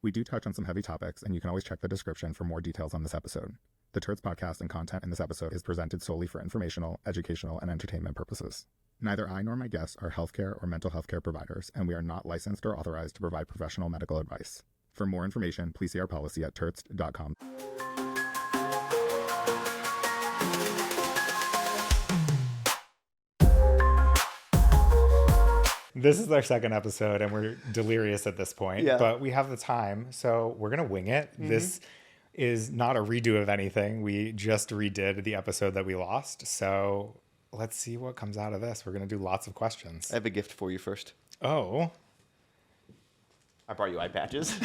We do touch on some heavy topics, and you can always check the description for more details on this episode. The Turtz podcast and content in this episode is presented solely for informational, educational, and entertainment purposes. Neither I nor my guests are healthcare or mental health care providers, and we are not licensed or authorized to provide professional medical advice. For more information, please see our policy at TURTZED.com. This is our second episode, and we're delirious at this point, but we have the time, so we're going to wing it. Mm-hmm. This is not a redo of anything. We just redid the episode that we lost, so let's see what comes out of this. We're going to do lots of questions. I have a gift for you first. Oh. I brought you eye patches.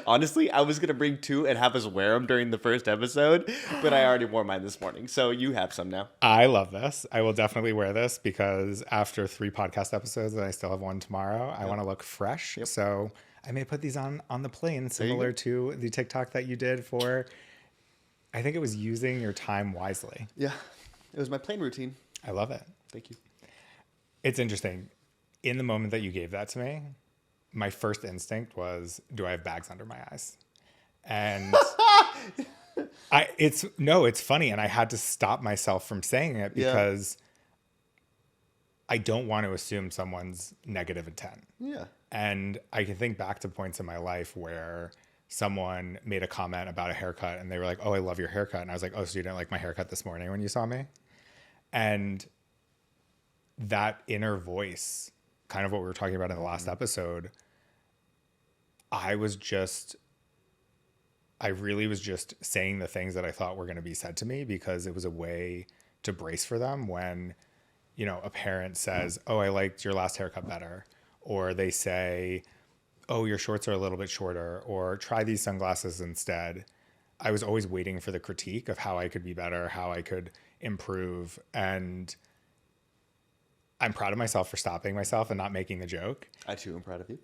Honestly, I was going to bring 2 and have us wear them during the first episode, but I already wore mine this morning, so you have some now. I love this. I will definitely wear this because after 3 podcast episodes, and I still have one tomorrow, I want to look fresh. Yep. So I may put these on the plane, similar to the TikTok that you did for, I think it was using your time wisely. Yeah, it was my plane routine. I love it. Thank you. It's interesting. In the moment that you gave that to me, my first instinct was, do I have bags under my eyes? And it's funny. And I had to stop myself from saying it because I don't want to assume someone's negative intent. Yeah. And I can think back to points in my life where someone made a comment about a haircut and they were like, oh, I love your haircut. And I was like, oh, so you didn't like my haircut this morning when you saw me? And that inner voice, kind of what we were talking about in the last episode, I really was just saying the things that I thought were going to be said to me because it was a way to brace for them when, you know, a parent says, oh, I liked your last haircut better. Or they say, oh, your shorts are a little bit shorter, or try these sunglasses instead. I was always waiting for the critique of how I could be better, how I could improve. And I'm proud of myself for stopping myself and not making the joke. I too am proud of you.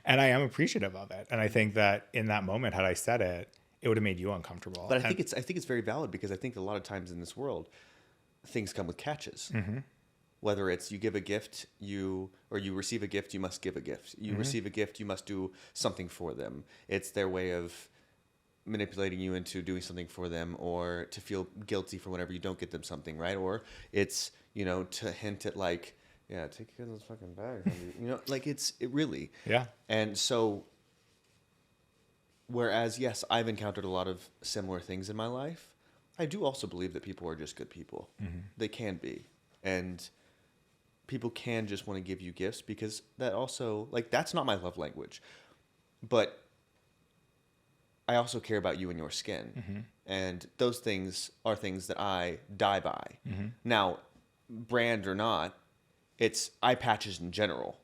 And I am appreciative of it. And I think that in that moment, had I said it, it would have made you uncomfortable. But I think it's very valid because I think a lot of times in this world, things come with catches. Mm-hmm. Whether it's you give a gift, you receive a gift, you must give a gift. You receive a gift, you must do something for them. It's their way of manipulating you into doing something for them, or to feel guilty for whenever you don't get them something, right? Or it's, you know, to hint at like, yeah, take care of those fucking bags. You know, like it really. Yeah. And so, whereas, yes, I've encountered a lot of similar things in my life, I do also believe that people are just good people. Mm-hmm. They can be. And people can just want to give you gifts because that also, like, that's not my love language. But I also care about you and your skin. Mm-hmm. And those things are things that I die by. Mm-hmm. Now, brand or not, it's eye patches in general.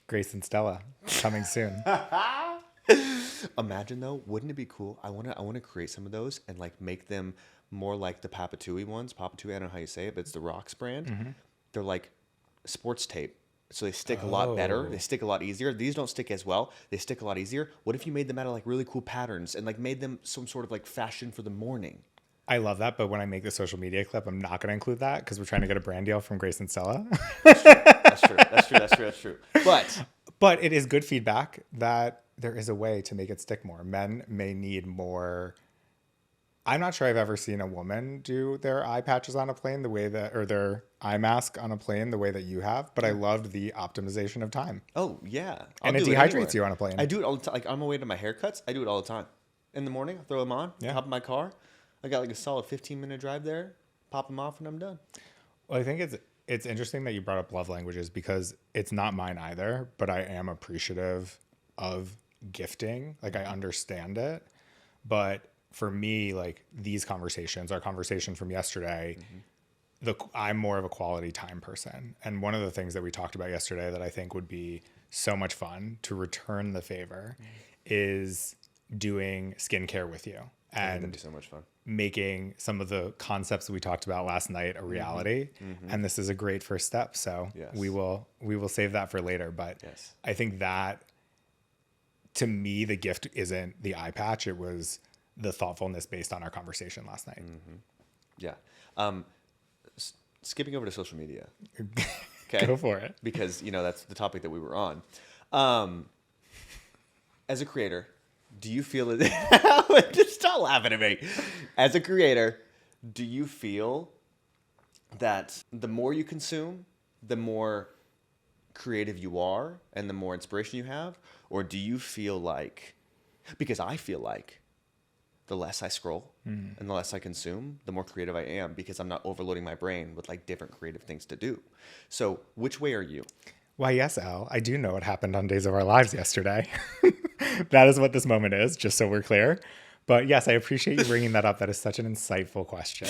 Grace and Stella coming soon. Imagine though, wouldn't it be cool? I want to create some of those and like make them more like the Papatui ones. Papatui, I don't know how you say it, but it's the Rocks brand. Mm-hmm. They're like sports tape. So they stick a lot better. They stick a lot easier. These don't stick as well. They stick a lot easier. What if you made them out of like really cool patterns and like made them some sort of like fashion for the morning? I love that, but when I make the social media clip, I'm not going to include that because we're trying to get a brand deal from Grace and Stella. That's true. But it is good feedback that there is a way to make it stick more. Men may need more. I'm not sure I've ever seen a woman do their eye patches on a plane the way that, or their eye mask on a plane the way that you have. But I loved the optimization of time. Oh yeah, and it dehydrates you on a plane. I do it all the time. Like on my way to my haircuts, I do it all the time. In the morning, I throw them on, hop in my car. I got like a solid 15-minute drive there. Pop them off, and I'm done. Well, I think it's interesting that you brought up love languages because it's not mine either. But I am appreciative of gifting. Like I understand it, but for me, like these conversations, our conversation from yesterday, I'm more of a quality time person. And one of the things that we talked about yesterday that I think would be so much fun to return the favor is doing skincare with you. And that'd be so much fun. Making some of the concepts that we talked about last night a reality. Mm-hmm. And this is a great first step. So we will save that for later. But I think that to me, the gift isn't the eye patch. It was the thoughtfulness based on our conversation last night. Mm-hmm. Yeah. Skipping over to social media. Okay. Go for it. Because, you know, that's the topic that we were on. as a creator, do you feel it? Just stop laughing at me. As a creator, do you feel that the more you consume, the more creative you are and the more inspiration you have? Or do you feel like, because I feel like the less I scroll and the less I consume, the more creative I am because I'm not overloading my brain with like different creative things to do. So which way are you? Why, yes, Al, I do know what happened on Days of Our Lives yesterday. That is what this moment is, just so we're clear. But yes, I appreciate you bringing that up. That is such an insightful question.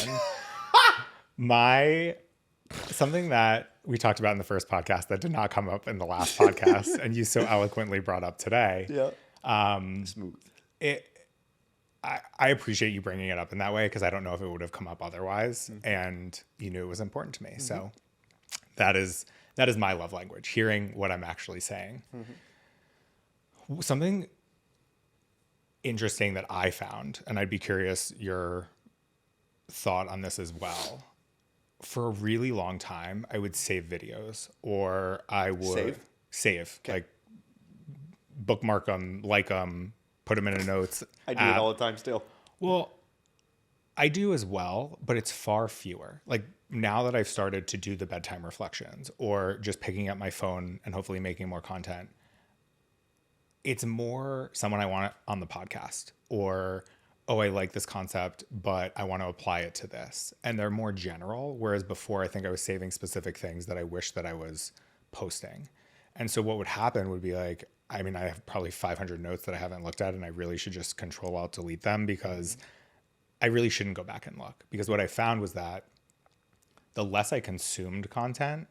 Something that we talked about in the first podcast that did not come up in the last podcast, and you so eloquently brought up today. Yeah. Smooth. I appreciate you bringing it up in that way because I don't know if it would have come up otherwise. And you knew it was important to me. So that is my love language, hearing what I'm actually saying. Something interesting that I found, and I'd be curious your thought on this as well. For a really long time, I would save videos, or I would save Okay. like bookmark them, like them, put them in a notes. I do it all the time still. Well, I do as well, but it's far fewer. Like now that I've started to do the bedtime reflections or just picking up my phone and hopefully making more content, it's more someone I want on the podcast, or, oh, I like this concept, but I want to apply it to this. And they're more general. Whereas before, I think I was saving specific things that I wish that I was posting. And so what would happen would be like, I mean, I have probably 500 notes that I haven't looked at, and I really should just Control-Alt-Delete them because I really shouldn't go back and look. Because what I found was that the less I consumed content,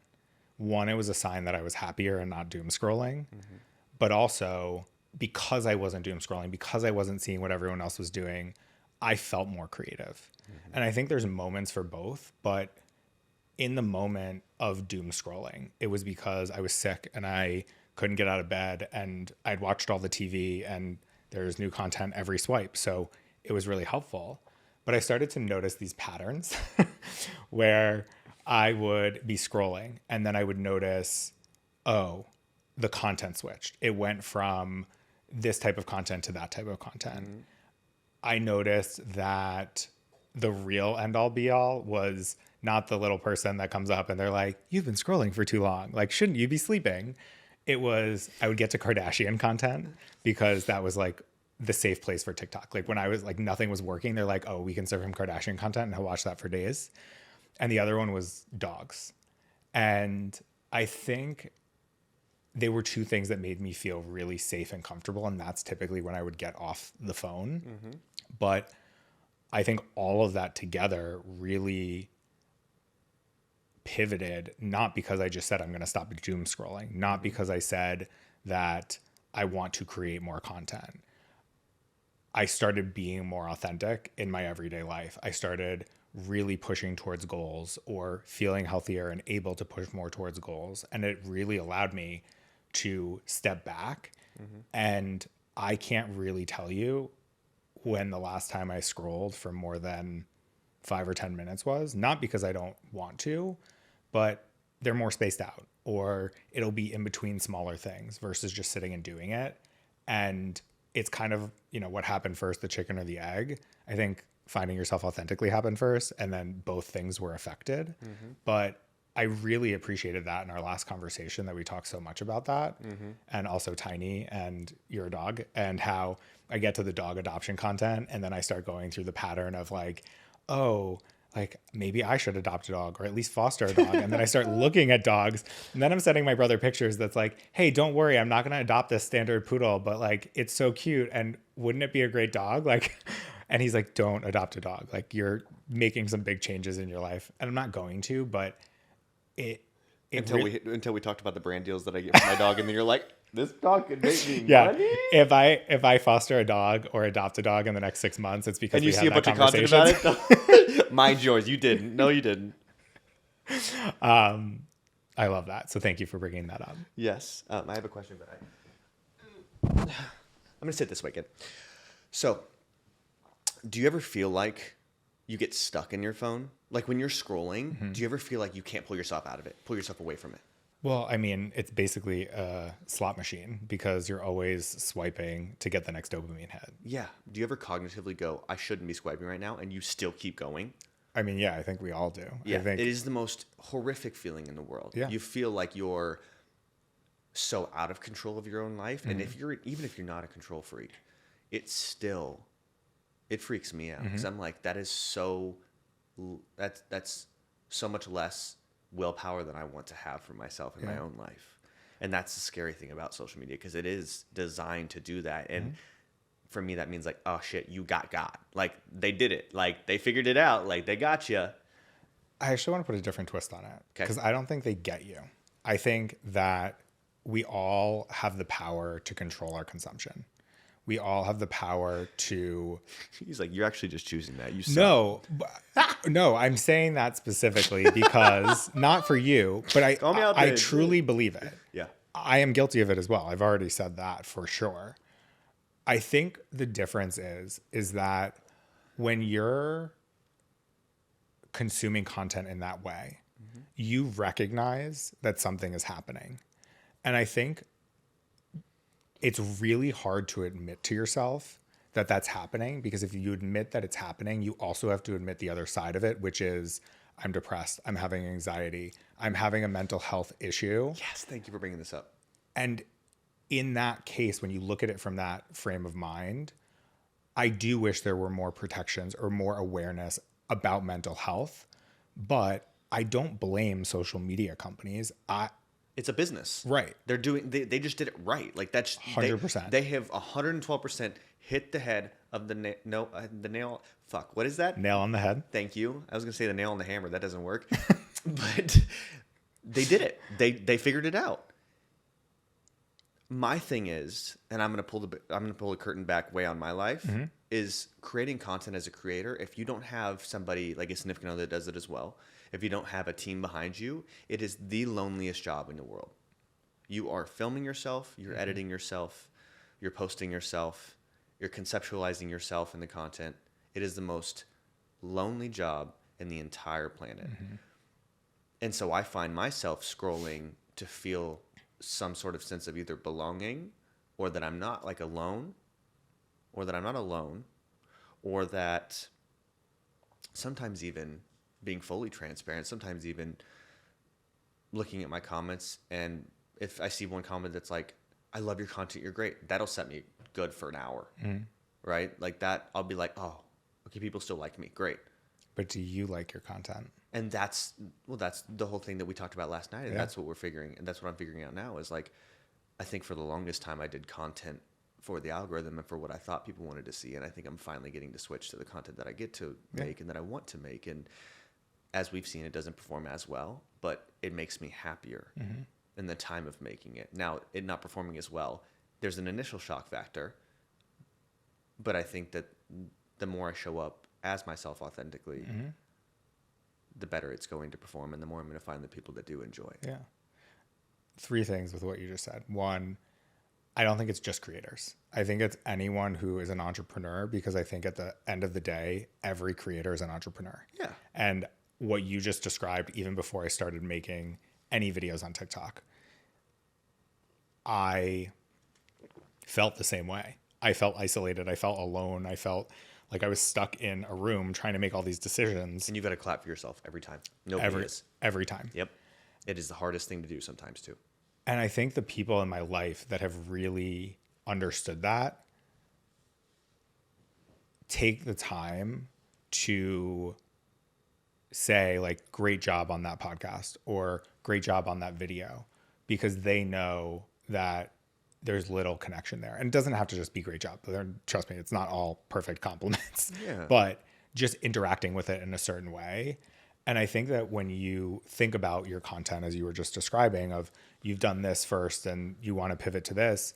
one, it was a sign that I was happier and not doom scrolling. But also, because I wasn't doom scrolling, because I wasn't seeing what everyone else was doing, I felt more creative. And I think there's moments for both, but in the moment of doom scrolling, it was because I was sick and I couldn't get out of bed and I'd watched all the TV and there's new content every swipe. So it was really helpful. But I started to notice these patterns where I would be scrolling and then I would notice, oh, the content switched. It went from this type of content to that type of content. I noticed that the real end all be all was not the little person that comes up and they're like, you've been scrolling for too long. Like, shouldn't you be sleeping? It was, I would get to Kardashian content because that was like the safe place for TikTok. Like when I was like, nothing was working, they're like, oh, we can serve him Kardashian content and he'll watch that for days. And the other one was dogs. And I think they were two things that made me feel really safe and comfortable. And that's typically when I would get off the phone. But I think all of that together really pivoted, not because I just said I'm going to stop doom scrolling, not because I said that I want to create more content. I started being more authentic in my everyday life. I started really pushing towards goals or feeling healthier and able to push more towards goals. And it really allowed me to step back. And I can't really tell you when the last time I scrolled for more than 5 or 10 minutes was, not because I don't want to, but they're more spaced out, or it'll be in between smaller things versus just sitting and doing it. And it's kind of, you know, what happened first, the chicken or the egg. I think finding yourself authentically happened first, and then both things were affected. But I really appreciated that in our last conversation that we talked so much about that. And also Tiny and your dog, and how I get to the dog adoption content and then I start going through the pattern of like, oh, like maybe I should adopt a dog or at least foster a dog. And then I start looking at dogs, and then I'm sending my brother pictures that's like, hey, don't worry, I'm not going to adopt this standard poodle, but like, it's so cute. And wouldn't it be a great dog? Like, and he's like, don't adopt a dog. Like, you're making some big changes in your life. And I'm not going to, but until we talked about the brand deals that I get for my dog, and then you're like, this dog could make me yeah. money. If I foster a dog or adopt a dog in the next 6 months, it's because And you we see a had bunch that of content conversation. about it. Mind yours, you didn't. No, you didn't. I love that. So thank you for bringing that up. Yes, I have a question, but I'm gonna say it this way again. So, do you ever feel like you get stuck in your phone? Like when you're scrolling, do you ever feel like you can't pull yourself out of it, pull yourself away from it? Well, I mean, it's basically a slot machine because you're always swiping to get the next dopamine hit. Yeah. Do you ever cognitively go, I shouldn't be swiping right now, and you still keep going? I mean, yeah, I think we all do. Yeah. I think, It is the most horrific feeling in the world. Yeah. You feel like you're so out of control of your own life. And if you're, even if you're not a control freak, it's still, it freaks me out. Because I'm like, that is so, that's so much less willpower than I want to have for myself in my own life. And that's the scary thing about social media, because it is designed to do that. And for me, that means like, oh shit, you got. Like they did it. Like they figured it out. Like they got you. I actually want to put a different twist on it Okay. because I don't think they get you. I think that we all have the power to control our consumption. We all have the power to. He's like, you're actually just choosing that. You suck. No, no, I'm saying that specifically because not for you, but Call me out, I bitch. truly believe it. Yeah. I am guilty of it as well. I've already said that for sure. I think the difference is that when you're consuming content in that way, you recognize that something is happening. And I think it's really hard to admit to yourself that that's happening, because if you admit that it's happening, you also have to admit the other side of it, which is I'm depressed, I'm having anxiety, I'm having a mental health issue. Yes. Thank you for bringing this up. And in that case, when you look at it from that frame of mind, I do wish there were more protections or more awareness about mental health, but I don't blame social media companies. It's a business. Right. They're doing, they just did it right. Like that's 100%. They have 112% hit the head of the nail. Fuck. What is that? Nail on the head. Thank you. I was going to say the nail on the hammer. That doesn't work. But they did it. They figured it out. My thing is, and I'm going to pull the curtain back way on my life, is creating content as a creator. If you don't have somebody like a significant other that does it as well, if you don't have a team behind you, it is the loneliest job in the world. You are filming yourself, you're editing yourself, you're posting yourself, you're conceptualizing yourself in the content. It is the most lonely job in the entire planet. And so I find myself scrolling to feel some sort of sense of either belonging, or that I'm not like alone, or that I'm not alone, or that sometimes even being fully transparent, sometimes even looking at my comments, and if I see one comment that's like, I love your content, you're great, that'll set me good for an hour. Right? Like that, I'll be like, oh, okay, people still like me, great. But do you like your content? And that's the whole thing that we talked about last night. And that's what we're figuring. And that's what I'm figuring out now is like, I think for the longest time I did content for the algorithm and for what I thought people wanted to see. And I think I'm finally getting to switch to the content that I get to make and that I want to make. And as we've seen, it doesn't perform as well, but it makes me happier in the time of making it. Now, it not performing as well, there's an initial shock factor, but I think that the more I show up as myself authentically, the better it's going to perform, and the more I'm going to find the people that do enjoy. Yeah. 3 things with what you just said. 1, I don't think it's just creators. I think it's anyone who is an entrepreneur, because I think at the end of the day, every creator is an entrepreneur. Yeah. And what you just described, even before I started making any videos on TikTok, I felt the same way. I felt isolated. I felt alone. I felt like I was stuck in a room trying to make all these decisions. And you've got to clap for yourself every time. Every time. Yep. It is the hardest thing to do sometimes too. And I think the people in my life that have really understood that take the time to say like, great job on that podcast or great job on that video, because they know that there's little connection there. And it doesn't have to just be great job. Trust me, it's not all perfect compliments, but just interacting with it in a certain way. And I think that when you think about your content, as you were just describing, of you've done this first and you want to pivot to this,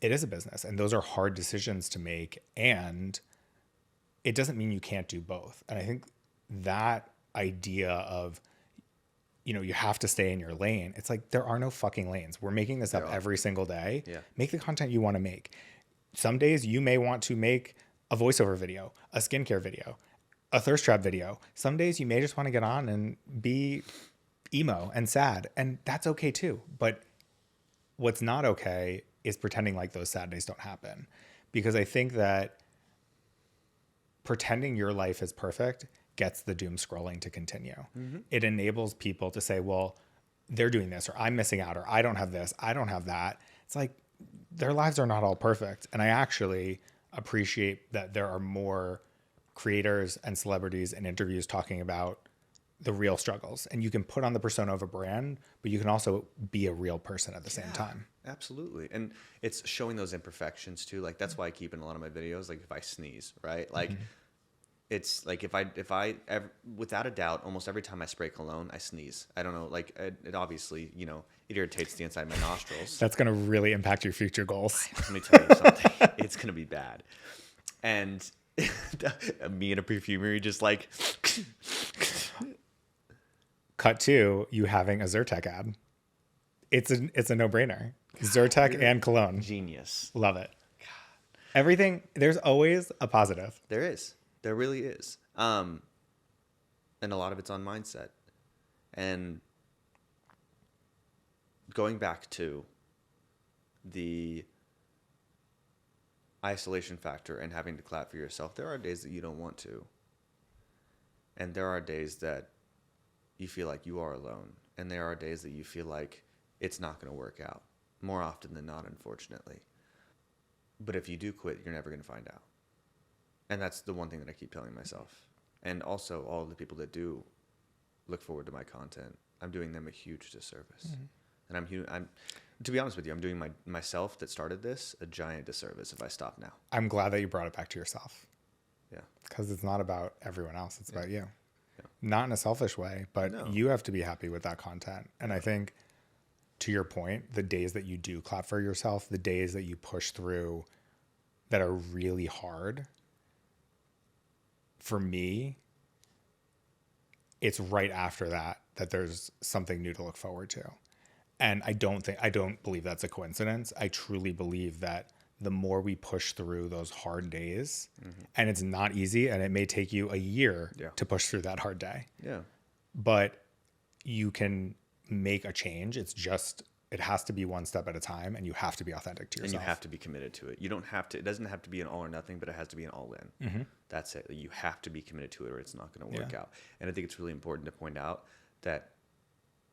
it is a business. And those are hard decisions to make. And it doesn't mean you can't do both. And I think that idea of, you have to stay in your lane. It's like, there are no fucking lanes. We're making this up every single day. Yeah. Make the content you want to make. Some days you may want to make a voiceover video, a skincare video, a thirst trap video. Some days you may just want to get on and be emo and sad, and that's okay too. But what's not okay is pretending like those sad days don't happen, because I think that pretending your life is perfect gets the doom scrolling to continue. It enables people to say, well, they're doing this, or I'm missing out, or I don't have this, I don't have that. It's like their lives are not all perfect. And I actually appreciate that there are more creators and celebrities and interviews talking about the real struggles. And you can put on the persona of a brand, but you can also be a real person at the same time. Absolutely. And it's showing those imperfections too. Like that's why I keep in a lot of my videos, like if I sneeze, right? Like it's like if I ever, without a doubt, almost every time I spray cologne, I sneeze. I don't know, like it obviously, you know, it irritates the inside of my nostrils. That's going to really impact your future goals. Let me tell you something. It's going to be bad. And me in a perfumery just like... Cut to you having a Zyrtec ad. It's a no-brainer. Zyrtec and cologne. Genius. Love it. Everything, there's always a positive. There is. There really is. And a lot of it's on mindset. And going back to the isolation factor and having to clap for yourself, there are days that you don't want to. And there are days that you feel like you are alone. And there are days that you feel like it's not going to work out. More often than not, unfortunately. But if you do quit, you're never going to find out. And that's the one thing that I keep telling myself. And also all of the people that do look forward to my content, I'm doing them a huge disservice. And I'm to be honest with you, I'm doing myself that started this a giant disservice if I stop now. I'm glad that you brought it back to yourself. Yeah. Because it's not about everyone else. It's about you. Yeah. Not in a selfish way, but you have to be happy with that content. And I think, to your point, the days that you do clap for yourself, the days that you push through that are really hard, for me, it's right after that there's something new to look forward to. And I don't believe that's a coincidence. I truly believe that the more we push through those hard days, and it's not easy, and it may take you a year to push through that hard day. Yeah. But you can make a change. It has to be one step at a time, and you have to be authentic to yourself. And you have to be committed to it. You don't have to, it doesn't have to be an all or nothing, but it has to be an all in. That's it. You have to be committed to it or it's not going to work out. And I think it's really important to point out that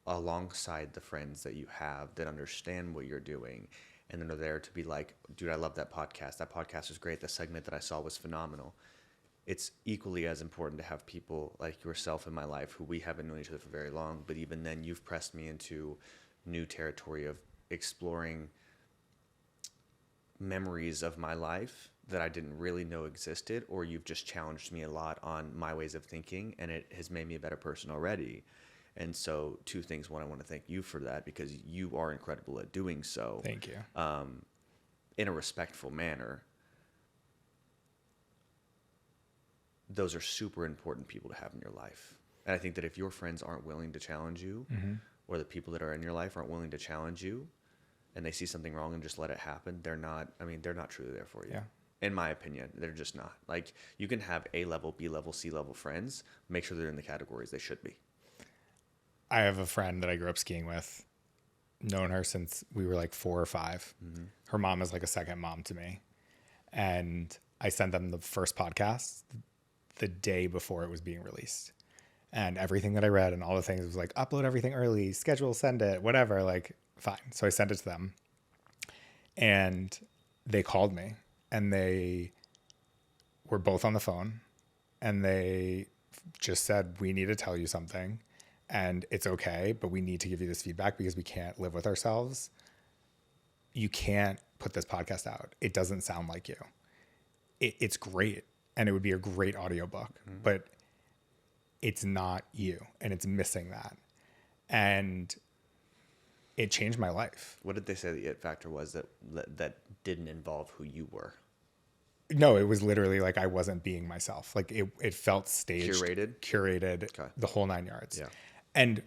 alongside the friends that you have that understand what you're doing and then are there to be like, dude, I love that podcast. That podcast was great. The segment that I saw was phenomenal. It's equally as important to have people like yourself in my life who we haven't known each other for very long, but even then you've pressed me into new territory of exploring memories of my life that I didn't really know existed, or you've just challenged me a lot on my ways of thinking, and it has made me a better person already. And so two things. One, I want to thank you for that because you are incredible at doing so. Thank you. In a respectful manner. Those are super important people to have in your life. And I think that if your friends aren't willing to challenge you, or the people that are in your life aren't willing to challenge you, and they see something wrong and just let it happen, they're not truly there for you. Yeah. In my opinion, they're just not. Like, you can have A-level, B-level, C-level friends. Make sure they're in the categories they should be. I have a friend that I grew up skiing with, known her since we were like 4 or 5. Her mom is like a second mom to me. And I sent them the first podcast the day before it was being released. And everything that I read and all the things was like, upload everything early, schedule, send it, whatever, like, fine. So I sent it to them. And they called me and they were both on the phone and they just said, we need to tell you something and it's okay, but we need to give you this feedback because we can't live with ourselves. You can't put this podcast out. It doesn't sound like you. It's great. And it would be a great audiobook, but it's not you and it's missing that. And it changed my life. What did they say the it factor was that didn't involve who you were? No, it was literally like I wasn't being myself. Like it felt staged, curated, okay. The whole 9 yards. Yeah. And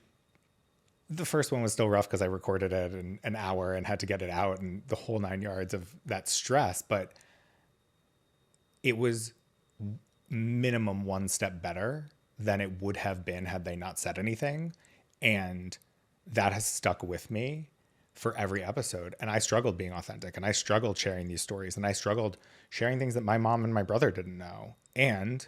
the first one was still rough because I recorded it in an hour and had to get it out and the whole 9 yards of that stress. But it was minimum one step better than it would have been had they not said anything. And that has stuck with me for every episode. And I struggled being authentic, and I struggled sharing these stories, and I struggled sharing things that my mom and my brother didn't know. And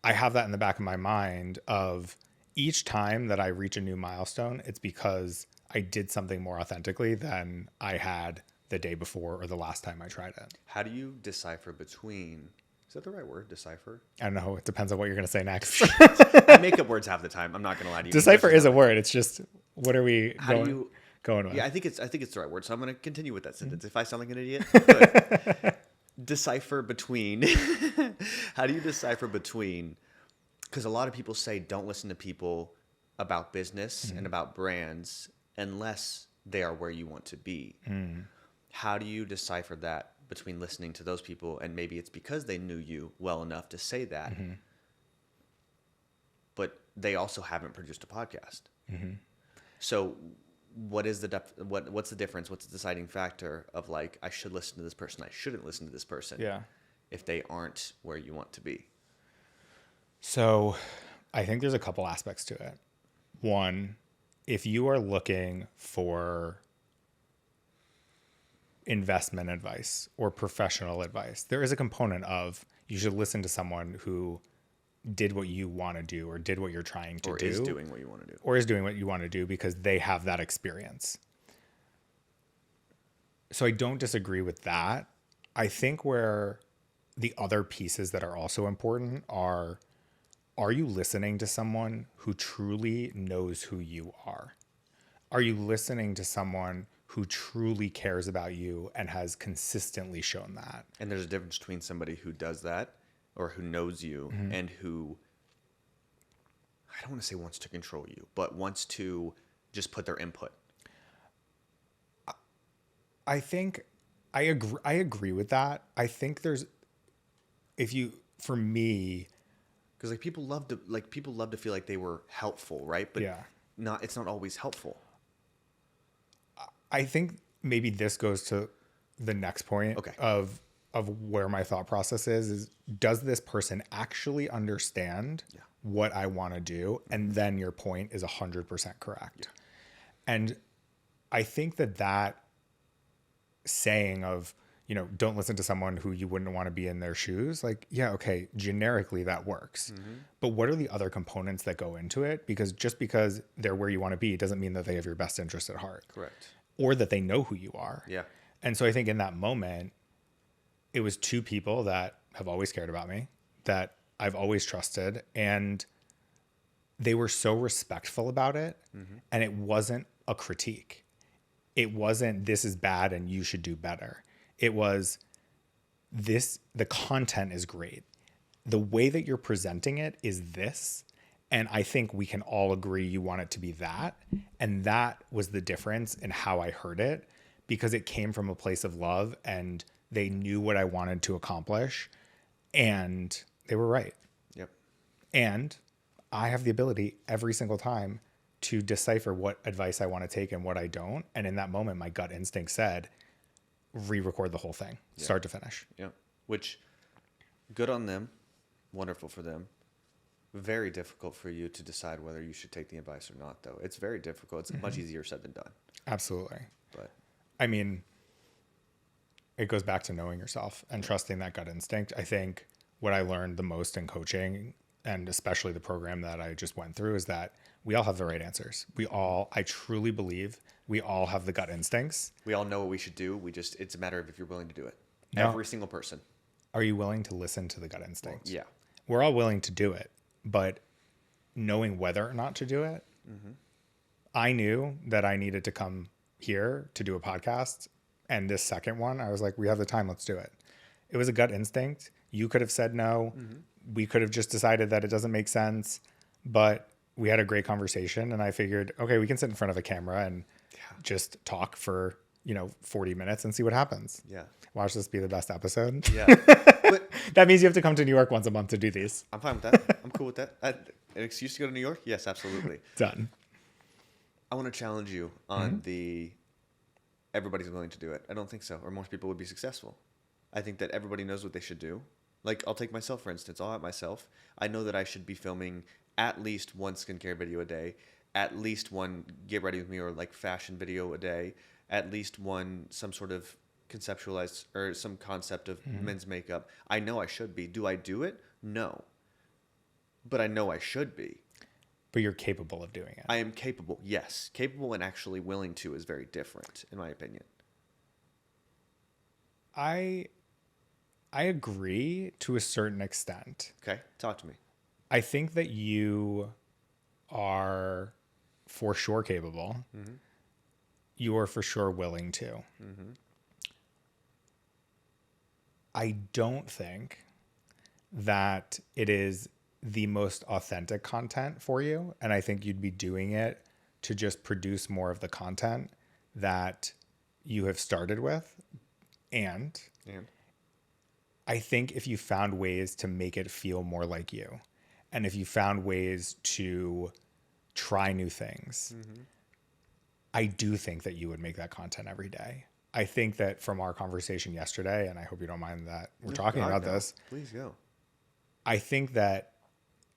I have that in the back of my mind of each time that I reach a new milestone, it's because I did something more authentically than I had the day before or the last time I tried it. How do you decipher between, is that the right word, decipher? I don't know. It depends on what you're going to say next. I make up words half the time. I'm not going to lie to you. Decipher is a word. It's just, what are we going with? Yeah, I think it's the right word. So I'm going to continue with that sentence. If I sound like an idiot, good. Decipher between, how do you decipher between, because a lot of people say don't listen to people about business and about brands unless they are where you want to be. How do you decipher that between listening to those people, and maybe it's because they knew you well enough to say that, but they also haven't produced a podcast? So what is what's the difference? What's the deciding factor of like, I should listen to this person, I shouldn't listen to this person, if they aren't where you want to be? So I think there's a couple aspects to it. One, if you are looking for investment advice or professional advice, there is a component of you should listen to someone who did what you want to do, or did what you're trying to do, or is doing what you want to do, or is doing what you want to do, because they have that experience. So I don't disagree with that. I think where the other pieces that are also important are you listening to someone who truly knows who you are? Are you listening to someone who truly cares about you and has consistently shown that? And there's a difference between somebody who does that, or who knows you, and who, I don't want to say wants to control you, but wants to just put their input. I think I agree with that. I think there's, for me, because people love to feel like they were helpful, right? But it's not always helpful. I think maybe this goes to the next point of where my thought process is does this person actually understand what I want to do? And then your point is 100% correct. And I think that saying of, don't listen to someone who you wouldn't want to be in their shoes, like, generically that works. But what are the other components that go into it? Because just because they're where you want to be doesn't mean that they have your best interest at heart. Correct. Or that they know who you are. Yeah. And so I think in that moment, it was two people that have always cared about me, that I've always trusted, and they were so respectful about it. And it wasn't a critique. It wasn't, this is bad and you should do better. It was, the content is great. The way that you're presenting it is this. And I think we can all agree you want it to be that. And that was the difference in how I heard it, because it came from a place of love, and they knew what I wanted to accomplish, and they were right. Yep. And I have the ability every single time to decipher what advice I want to take and what I don't. And in that moment, my gut instinct said, re-record the whole thing, start to finish. Yeah. Which, good on them. Wonderful for them. Very difficult for you to decide whether you should take the advice or not, though. It's very difficult. It's much easier said than done. Absolutely. But I mean, it goes back to knowing yourself and trusting that gut instinct. I think what I learned the most in coaching, and especially the program that I just went through, is that we all have the right answers. I truly believe we all have the gut instincts. We all know what we should do. It's a matter of if you're willing to do it. No. Every single person. Are you willing to listen to the gut instinct? Well, yeah. We're all willing to do it, but knowing whether or not to do it, I knew that I needed to come here to do a podcast. And this second one, I was like, we have the time, let's do it. It was a gut instinct. You could have said no. We could have just decided that it doesn't make sense, but we had a great conversation, and I figured, okay, we can sit in front of a camera and just talk for, 40 minutes and see what happens. Yeah. Watch this be the best episode. Yeah. But that means you have to come to New York once a month to do these. I'm fine with that. I'm cool with that. An excuse to go to New York? Yes, absolutely. Done. I want to challenge you on everybody's willing to do it. I don't think so, or most people would be successful. I think that everybody knows what they should do. Like, I'll take myself, for instance. I'll at myself. I know that I should be filming at least one skincare video a day, at least one get ready with me or like fashion video a day, at least one some sort of conceptualized or some concept of men's makeup. I know I should be. Do I do it? No. But I know I should be. But you're capable of doing it. I am capable. Yes. Capable and actually willing to is very different, in my opinion. I agree to a certain extent. Okay. Talk to me. I think that you are for sure capable. Mm-hmm. You are for sure willing to. Mm-hmm. I don't think that it is the most authentic content for you. And I think you'd be doing it to just produce more of the content that you have started with. And I think if you found ways to make it feel more like you, and if you found ways to try new things, I do think that you would make that content every day. I think that from our conversation yesterday, and I hope you don't mind that we're talking about this. Please go. I think that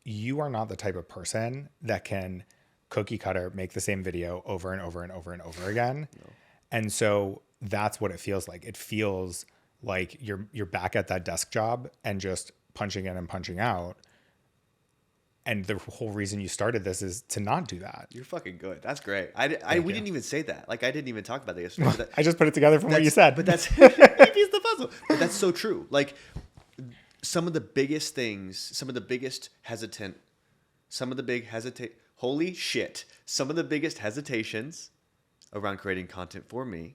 you are not the type of person that can cookie cutter, make the same video over and over and over and over again. No. And so that's what it feels like. It feels like you're back at that desk job and just punching in and punching out. And the whole reason you started this is to not do that. You're fucking good. That's great. We didn't even say that. Like, I didn't even talk about that yesterday. But I just put it together from what you said. But that's piece the puzzle. But that's so true. Like, some of the biggest things, some of the biggest hesitations around creating content for me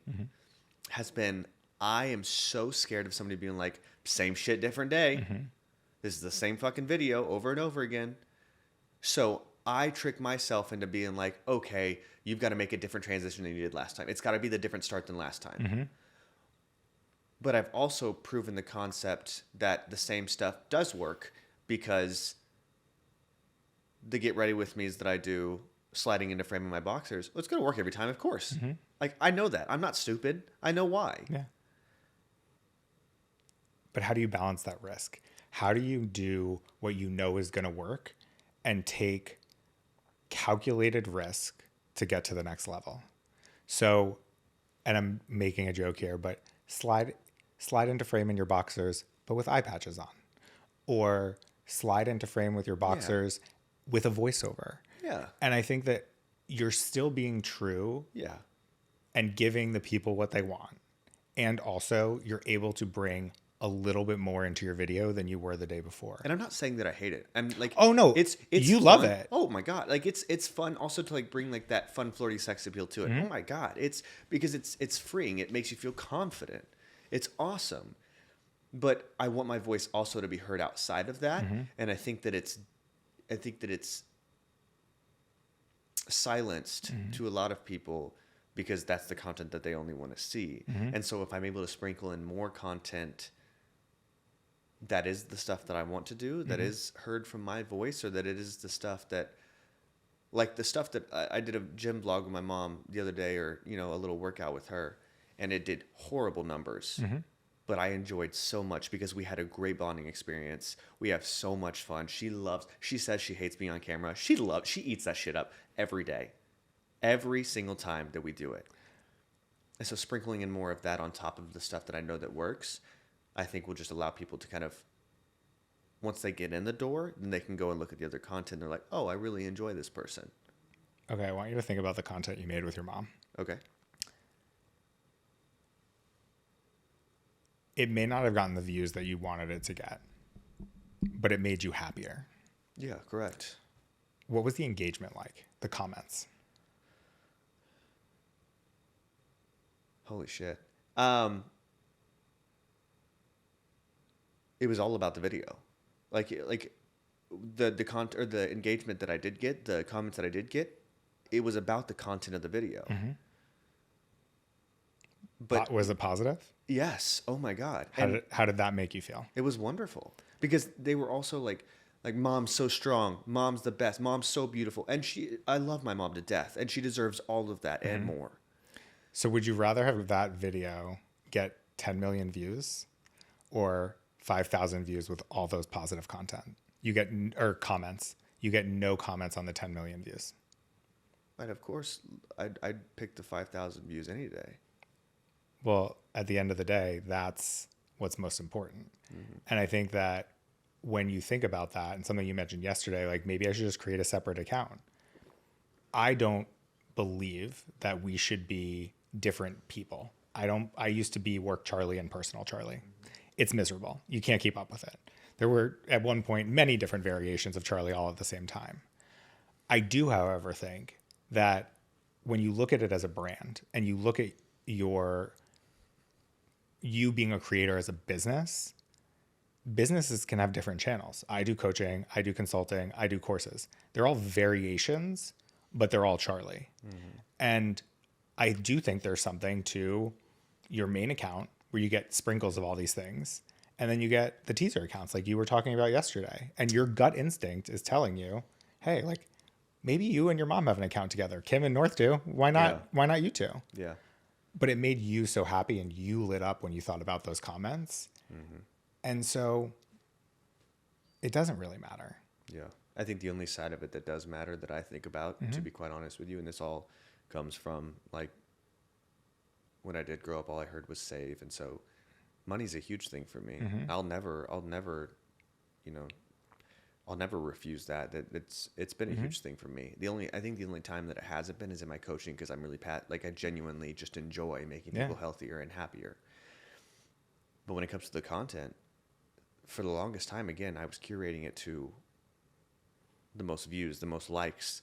has been, I am so scared of somebody being like, same shit, different day. This is the same fucking video over and over again. So I trick myself into being like, okay, you've got to make a different transition than you did last time. It's got to be the different start than last time. But I've also proven the concept that the same stuff does work, because the get ready with me's that I do, sliding into framing my boxers, well, it's going to work every time, of course. Like, I know that. I'm not stupid. I know why. Yeah. But how do you balance that risk? How do you do what you know is going to work and take calculated risk to get to the next level? So, and I'm making a joke here, but slide into frame in your boxers, but with eye patches on, or slide into frame with your boxers with a voiceover. Yeah. And I think that you're still being true. Yeah. And giving the people what they want. And also you're able to bring a little bit more into your video than you were the day before. And I'm not saying that I hate it. I'm like, oh no, it's you fun. love it. Oh my God. Like, it's fun also to like bring like that fun, flirty sex appeal to it. Oh my God. It's because it's freeing. It makes you feel confident. It's awesome. But I want my voice also to be heard outside of that. And I think that it's silenced to a lot of people, because that's the content that they only want to see. And so if I'm able to sprinkle in more content that is the stuff that I want to do, that is heard from my voice, or that it is the stuff that, like the stuff that I did a gym vlog with my mom the other day, or, you know, a little workout with her, and it did horrible numbers. But I enjoyed so much because we had a great bonding experience. We have so much fun. She says she hates being on camera. She eats that shit up every day. Every single time that we do it. And so sprinkling in more of that on top of the stuff that I know that works, I think will just allow people to kind of, once they get in the door, then they can go and look at the other content. They're like, oh, I really enjoy this person. Okay, I want you to think about the content you made with your mom. Okay. It may not have gotten the views that you wanted it to get, but it made you happier. Yeah, correct. What was the engagement like? The comments? Holy shit. It was all about the video. Like the engagement that I did get, the comments that I did get, it was about the content of the video. But was it positive? Yes. Oh my God. How did that make you feel? It was wonderful, because they were also like mom's so strong, mom's the best, mom's so beautiful, and I love my mom to death, and she deserves all of that and more. So would you rather have that video get 10 million views or 5,000 views with all those positive content? Or comments. You get no comments on the 10 million views. And of course, I'd pick the 5,000 views any day. Well, at the end of the day, that's what's most important. And I think that when you think about that, and something you mentioned yesterday, like maybe I should just create a separate account. I don't believe that we should be different people. I used to be work Charlie and personal Charlie. It's miserable. You can't keep up with it. There were at one point many different variations of Charlie all at the same time. I do, however, think that when you look at it as a brand and you look at you being a creator as a business, businesses can have different channels. I do coaching, I do consulting, I do courses. They're all variations, but they're all Charlie. And I do think there's something to your main account where you get sprinkles of all these things. And then you get the teaser accounts like you were talking about yesterday. And your gut instinct is telling you, hey, like maybe you and your mom have an account together. Kim and North do. Why not? Yeah. Why not you two? Yeah. But it made you so happy and you lit up when you thought about those comments. And so it doesn't really matter. Yeah. I think the only side of it that does matter that I think about, to be quite honest with you, and this all comes from like when I did grow up, all I heard was save. And so money's a huge thing for me. I'll never, you know, I'll never refuse that. It's been a huge thing for me. I think the only time that it hasn't been is in my coaching, because I'm really I genuinely just enjoy making people healthier and happier. But when it comes to the content, for the longest time, again, I was curating it to the most views, the most likes,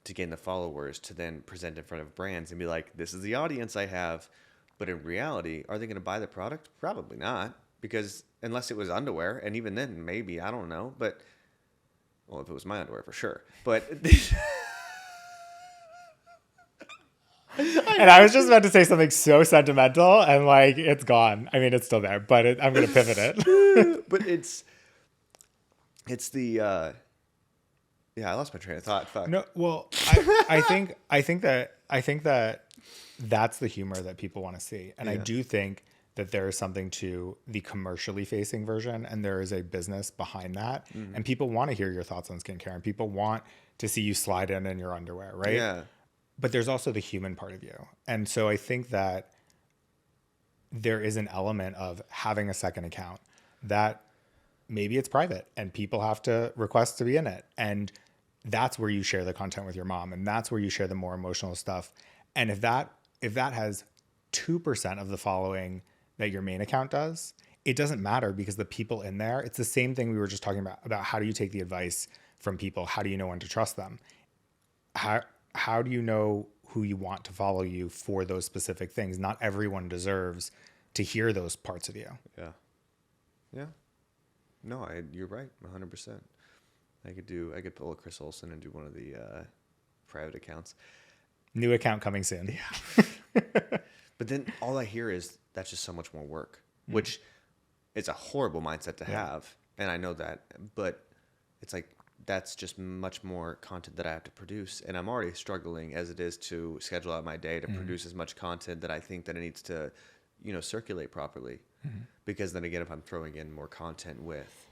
to gain the followers, to then present in front of brands and be like, this is the audience I have. But in reality, are they going to buy the product? Probably not, because unless it was underwear, and even then, maybe, I don't know. But, well, if it was my underwear, for sure. But... And I was just about to say something so sentimental, and like it's gone. I mean, it's still there, but I'm going to pivot it. But it's the I lost my train of thought. Fuck. No, well, I think that that's the humor that people want to see, and I do think that there is something to the commercially facing version, and there is a business behind that, and people want to hear your thoughts on skincare, and people want to see you slide in your underwear, right? Yeah. But there's also the human part of you. And so I think that there is an element of having a second account that maybe it's private and people have to request to be in it. And that's where you share the content with your mom. And that's where you share the more emotional stuff. And if that has 2% of the following that your main account does, it doesn't matter, because the people in there, it's the same thing we were just talking about how do you take the advice from people? How do you know when to trust them? How do you know who you want to follow you for those specific things? Not everyone deserves to hear those parts of you. Yeah. Yeah. No, you're right. 100%. I could pull a Chris Olsen and do one of the private accounts. New account coming soon. Yeah. But then all I hear is that's just so much more work, which is a horrible mindset to have. And I know that, but it's like, that's just much more content that I have to produce. And I'm already struggling as it is to schedule out my day to produce as much content that I think that it needs to, circulate properly. Because then again, if I'm throwing in more content with.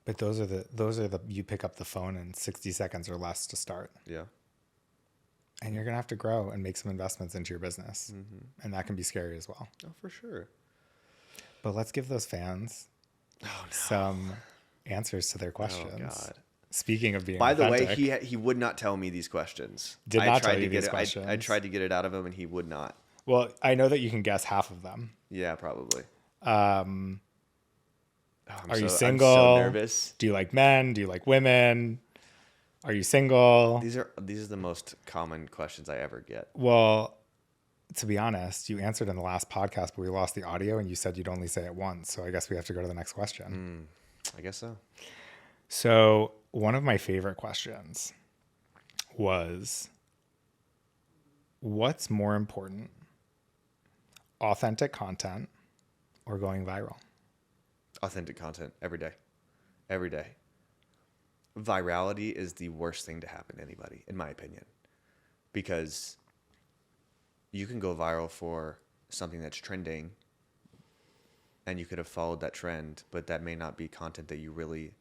But those are the, you pick up the phone in 60 seconds or less to start. Yeah. And you're going to have to grow and make some investments into your business. And that can be scary as well. Oh, for sure. But let's give those fans some answers to their questions. Oh, God. Speaking of being By authentic, the way, he would not tell me these questions. Did not tell you these questions. I tried to get it out of him, and he would not. Well, I know that you can guess half of them. Yeah, probably. Are you single? I'm so nervous. Do you like men? Do you like women? Are you single? These are the most common questions I ever get. Well, to be honest, you answered in the last podcast, but we lost the audio, and you said you'd only say it once. So I guess we have to go to the next question. I guess so. So one of my favorite questions was, what's more important, authentic content or going viral? Authentic content every day. Every day. Virality is the worst thing to happen to anybody, in my opinion, because you can go viral for something that's trending and you could have followed that trend, but that may not be content that you really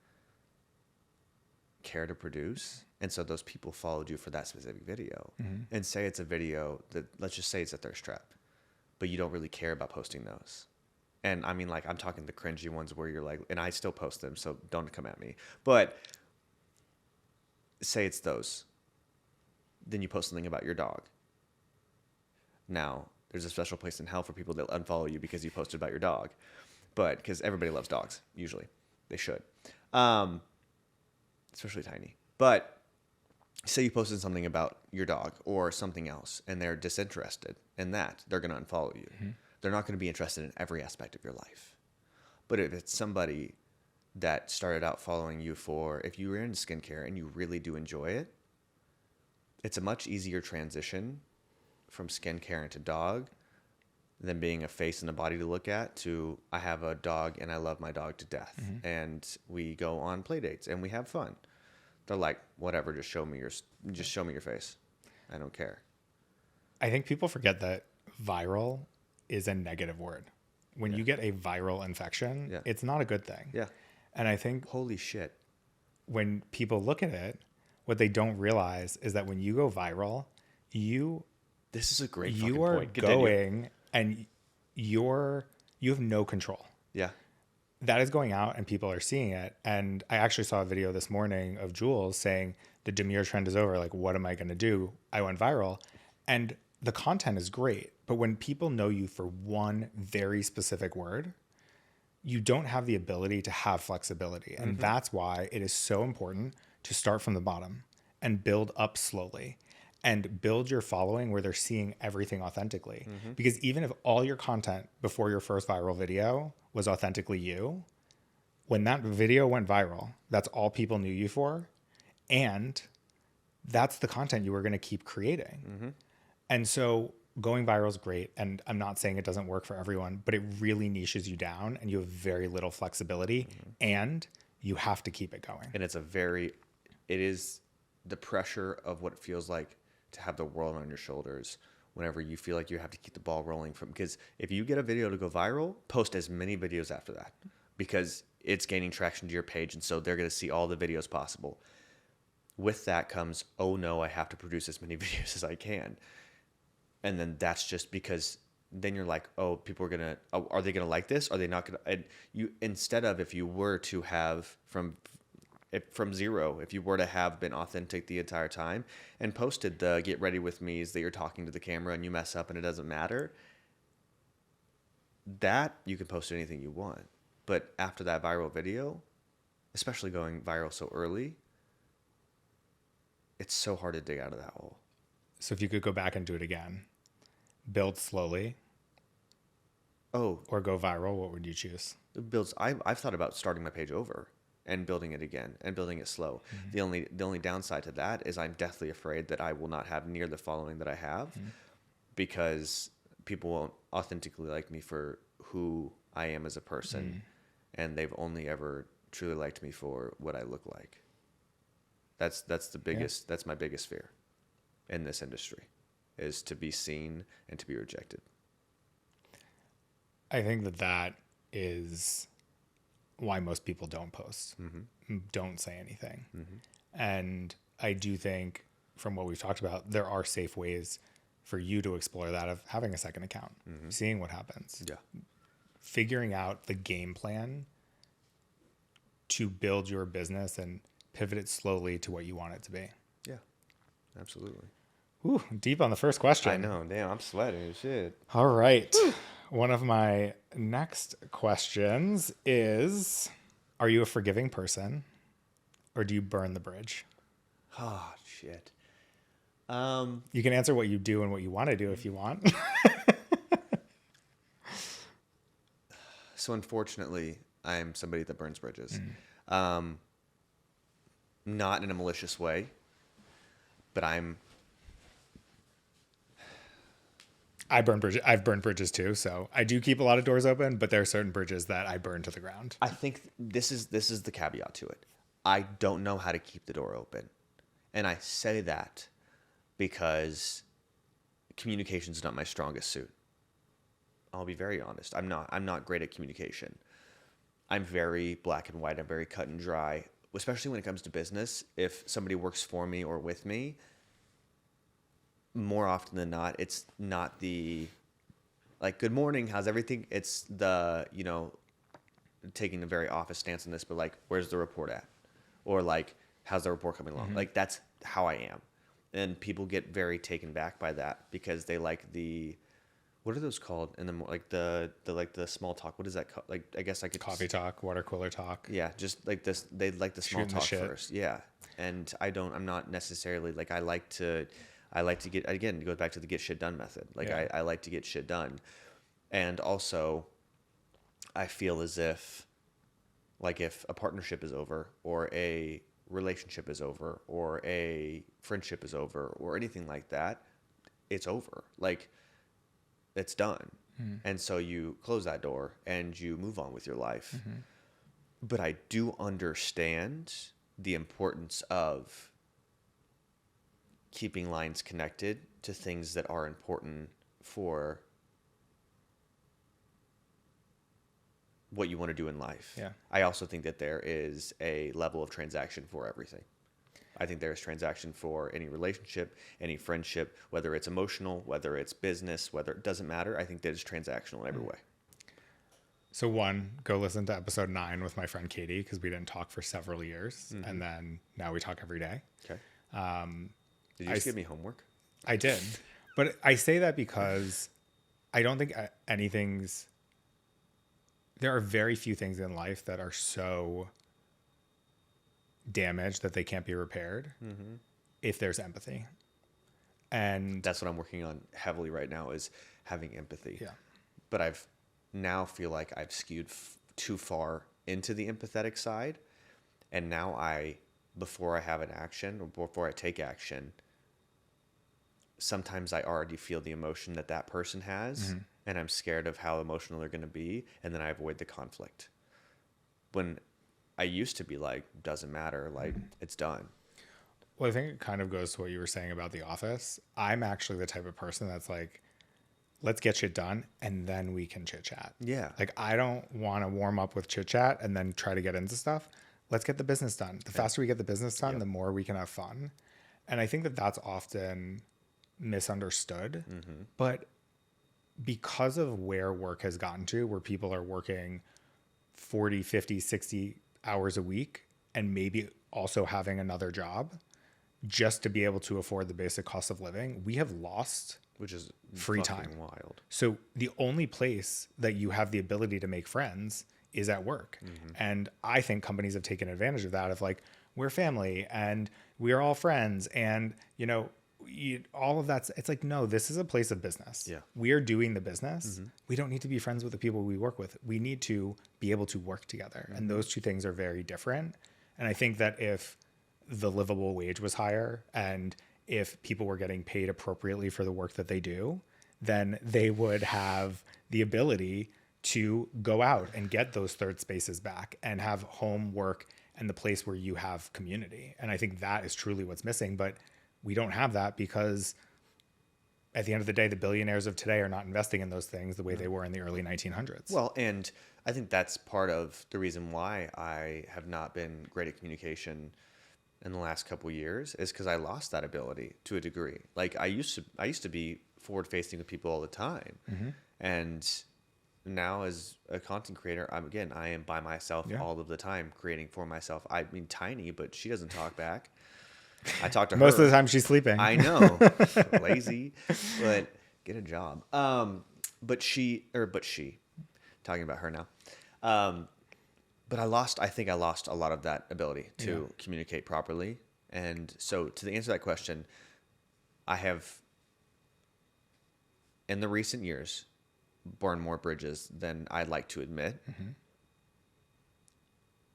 care to produce. And so those people followed you for that specific video. And say it's a video that, let's just say it's a thirst trap, but you don't really care about posting those. And I mean, like, I'm talking the cringy ones where you're like, and I still post them, so don't come at me. But say it's those. Then you post something about your dog. Now, there's a special place in hell for people that unfollow you because you posted about your dog. But because everybody loves dogs, usually. They should. Especially Tiny. But say you posted something about your dog or something else, and they're disinterested in that, they're going to unfollow you. They're not going to be interested in every aspect of your life. But if it's somebody that started out following you for, if you were into skincare and you really do enjoy it, it's a much easier transition from skincare into dog than being a face and a body to look at to, I have a dog and I love my dog to death. And we go on play dates and we have fun. They're like, whatever, just show me your face. I don't care. I think people forget that viral is a negative word. When you get a viral infection, it's not a good thing. Yeah. And I think Holy shit. when people look at it, what they don't realize is that when you go viral, This is a great you fucking are point. Continue. going and you have no control. Yeah. That is going out and people are seeing it. And I actually saw a video this morning of Jules saying the demure trend is over. Like, what am I going to do? I went viral. And the content is great. But when people know you for one very specific word, you don't have the ability to have flexibility. And that's why it is so important to start from the bottom and build up slowly and build your following where they're seeing everything authentically. Because even if all your content before your first viral video was authentically you, when that video went viral, that's all people knew you for. And that's the content you were going to keep creating. And so going viral is great. And I'm not saying it doesn't work for everyone, but it really niches you down and you have very little flexibility and you have to keep it going. And it is the pressure of what it feels like to have the world on your shoulders whenever you feel like you have to keep the ball rolling because if you get a video to go viral, post as many videos after that because it's gaining traction to your page. And so they're going to see all the videos possible. With that comes, oh no, I have to produce as many videos as I can. And then that's just because then you're like, oh, people are going to, are they going to like this? Are they not going to, and you, instead of, if you were to have from zero, if you were to have been authentic the entire time and posted the get ready with me's that you're talking to the camera and you mess up and it doesn't matter, that you can post anything you want. But after that viral video, especially going viral so early, it's so hard to dig out of that hole. So if you could go back and do it again, build slowly or go viral, what would you choose? I've thought about starting my page over and building it again and building it slow. The only downside to that is I'm deathly afraid that I will not have near the following that I have because people won't authentically like me for who I am as a person. And they've only ever truly liked me for what I look like. That's my biggest fear in this industry is to be seen and to be rejected. I think that is why most people don't post, don't say anything. And I do think from what we've talked about, there are safe ways for you to explore that of having a second account, seeing what happens, figuring out the game plan to build your business and pivot it slowly to what you want it to be. Yeah, absolutely. Ooh, deep on the first question. I know. Damn, I'm sweating as shit. All right. One of my next questions is, are you a forgiving person or do you burn the bridge? Oh, shit. You can answer what you do and what you want to do if you want. So unfortunately, I am somebody that burns bridges. Not in a malicious way, but I burn bridges. I've burned bridges too. So I do keep a lot of doors open, but there are certain bridges that I burn to the ground. I think this is the caveat to it. I don't know how to keep the door open. And I say that because communication is not my strongest suit. I'll be very honest. I'm not great at communication. I'm very black and white. I'm very cut and dry especially when it comes to business, if somebody works for me or with me, more often than not, it's not the like, good morning, how's everything? It's the, taking a very office stance on this, but like, where's the report at? Or like, how's the report coming along? Like, that's how I am. And people get very taken back by that because they like what are those called? And then like the small talk. What is that called? Like, I guess I could Coffee talk, water cooler talk. Yeah, just like this. They like the small Shooting the talk shit. first. Yeah, and I'm not necessarily like I like to get, again, it goes back to the get shit done method. Like, Yeah. I like to get shit done, and also I feel as if, like, if a partnership is over or a relationship is over or a friendship is over or anything like that, it's over. Like, it's done. And so you close that door and you move on with your life. But I do understand the importance of keeping lines connected to things that are important for what you want to do in life. Yeah. I also think that there is a level of transaction for everything. I think there's transaction for any relationship, any friendship, whether it's emotional, whether it's business, whether it doesn't matter. I think that is transactional in every way. So one, go listen to episode 9 with my friend Katie, because we didn't talk for several years. And then now we talk every day. Okay. Did you just give me homework? I did. But I say that because I don't think there are very few things in life that are so damaged that they can't be repaired if there's empathy. And That's what I'm working on heavily right now, is having empathy. yeah. But I've now feel like I've skewed too far into the empathetic side. And now before I have an action or before I take action, sometimes I already feel the emotion that person has, and I'm scared of how emotional they're going to be, and then I avoid the conflict. When I used to be like, doesn't matter, like, it's done. Well, I think it kind of goes to what you were saying about The Office. I'm actually the type of person that's like, let's get shit done and then we can chit chat. Yeah. Like, I don't want to warm up with chit chat and then try to get into stuff. Let's get the business done. The faster we get the business done, the more we can have fun. And I think that that's often misunderstood. But because of where work has gotten to, where people are working 40, 50, 60 hours a week and maybe also having another job just to be able to afford the basic cost of living, we have lost Which is free fucking time. wild. So the only place that you have the ability to make friends is at work. And I think companies have taken advantage of that, of like, we're family and we're all friends, and all of that's, it's like, no, this is a place of business. Yeah. We are doing the business. We don't need to be friends with the people we work with. We need to be able to work together. And those two things are very different. And I think that if the livable wage was higher and if people were getting paid appropriately for the work that they do, then they would have the ability to go out and get those third spaces back and have home, work, and the place where you have community. And I think that is truly what's missing. But we don't have that because at the end of the day, the billionaires of today are not investing in those things the way they were in the early 1900s. Well, and I think that's part of the reason why I have not been great at communication in the last couple of years, is because I lost that ability to a degree. Like, I used to be forward facing with people all the time. And now as a content creator, I am by myself all of the time, creating for myself. I mean, Tiny, but she doesn't talk back. I talk to her most of the time she's sleeping. I know, lazy, but get a job. But she, talking about her now. But I think I lost a lot of that ability to communicate properly. And so to answer that question, I have, in the recent years, burned more bridges than I'd like to admit.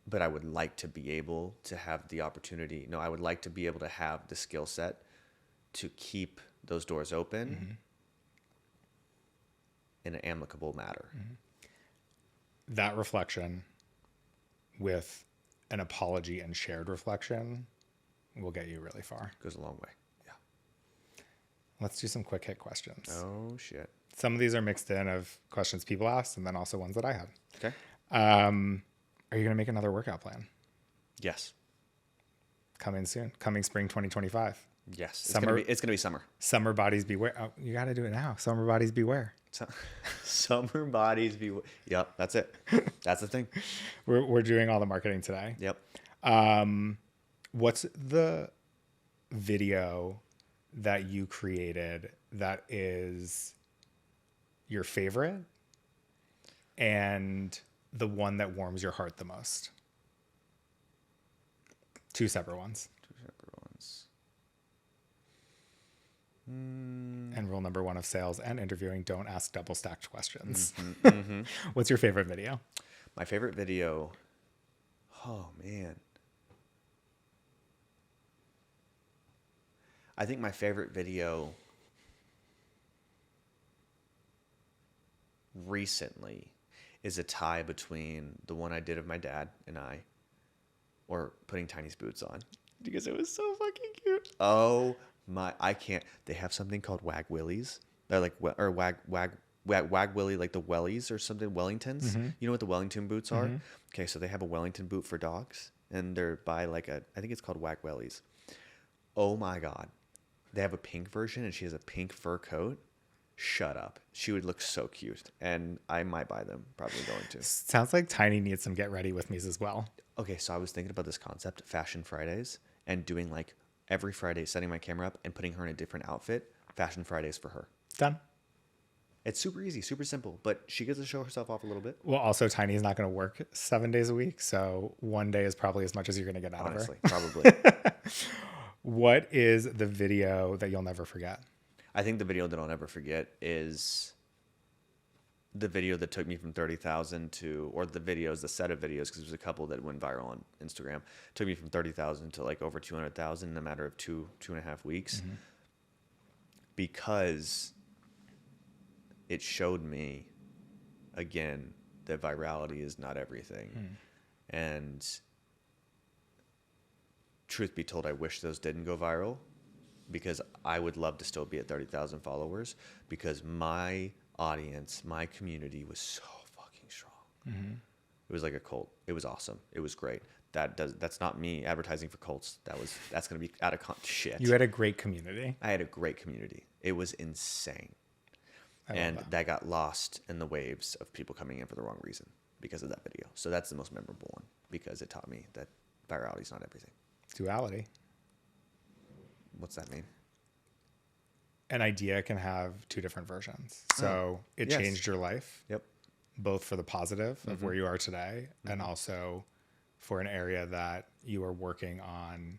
But I would like to be able to have the opportunity. No, I would like to be able to have the skill set to keep those doors open in an amicable manner. That reflection with an apology and shared reflection will get you really far. Goes a long way. Yeah. Let's do some quick hit questions. Oh, shit. Some of these are mixed in of questions people asked and then also ones that I had. Okay. Are you going to make another workout plan? Yes. Coming soon. Coming spring 2025. Yes. Summer. It's gonna be summer. Summer bodies beware. Oh, you got to do it now. Summer bodies beware. So, summer bodies be. Yep, that's it. That's the thing. We're doing all the marketing today. Yep. What's the video that you created that is your favorite and the one that warms your heart the most? Two separate ones. And rule number 1 of sales and interviewing, don't ask double stacked questions. What's your favorite video? My favorite video. Oh, man. I think my favorite video recently is a tie between the one I did of my dad and I, or putting Tiny's boots on, because it was so fucking cute. Oh my, I can't. They have something called Wag Willies. They're like, or Wag Willie, like the Wellies or something, Wellingtons. You know what the Wellington boots are? Okay, so they have a Wellington boot for dogs, and they're by like I think it's called Wag Wellies. Oh my God. They have a pink version, and she has a pink fur coat. Shut up. She would look so cute, and I might buy them. Probably going to. Sounds like Tiny needs some get ready with me's as well. Okay, so I was thinking about this concept, Fashion Fridays, and doing like every Friday, setting my camera up and putting her in a different outfit. Fashion Fridays for her. Done. It's super easy, super simple, but she gets to show herself off a little bit. Well, also, Tiny's not going to work 7 days a week, so one day is probably as much as you're going to get out Honestly, of her. probably. What is the video that you'll never forget? I think the video that I'll never forget is the video that took me from 30,000 to, or the videos, the set of videos, because there's a couple that went viral on Instagram, took me from 30,000 to like over 200,000 in a matter of 2.5 weeks, because it showed me again that virality is not everything. And truth be told, I wish those didn't go viral, because I would love to still be at 30,000 followers, because my audience, my community was so fucking strong. It was like a cult. It was awesome. It was great. That's not me advertising for cults. That's going to be out of shit. You had a great community. I had a great community. It was insane. And that got lost in the waves of people coming in for the wrong reason because of that video. So that's the most memorable one, because it taught me that virality is not everything. Duality. What's that mean? An idea can have two different versions. So it yes. changed your life. Yep. Both for the positive of where you are today, and also for an area that you are working on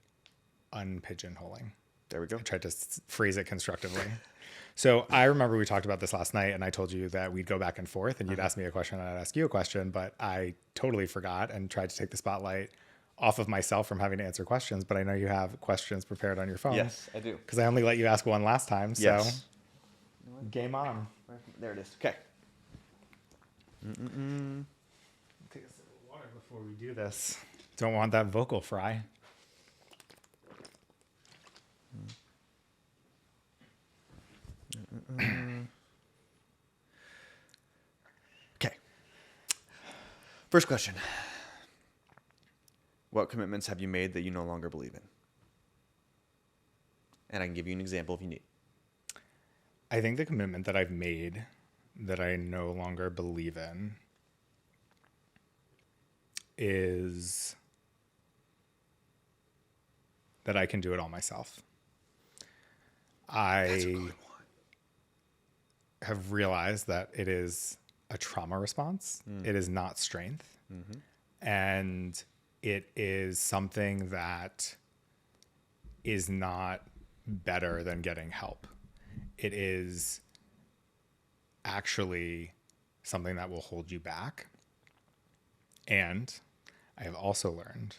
unpigeonholing. There we go. I tried to phrase it constructively. So I remember we talked about this last night, and I told you that we'd go back and forth, and you'd ask me a question and I'd ask you a question, but I totally forgot and tried to take the spotlight off of myself from having to answer questions. But I know you have questions prepared on your phone. Yes, I do. Because I only let you ask one last time. So Yes. game on. There it is. Okay. Take a sip of water before we do this. Don't want that vocal fry. Okay. First question. What commitments have you made that you no longer believe in? And I can give you an example if you need. I think the commitment that I've made that I no longer believe in is that I can do it all myself. That's a good one. Have realized that it is a trauma response. It is not strength. And it is something that is not better than getting help. It is actually something that will hold you back. And I have also learned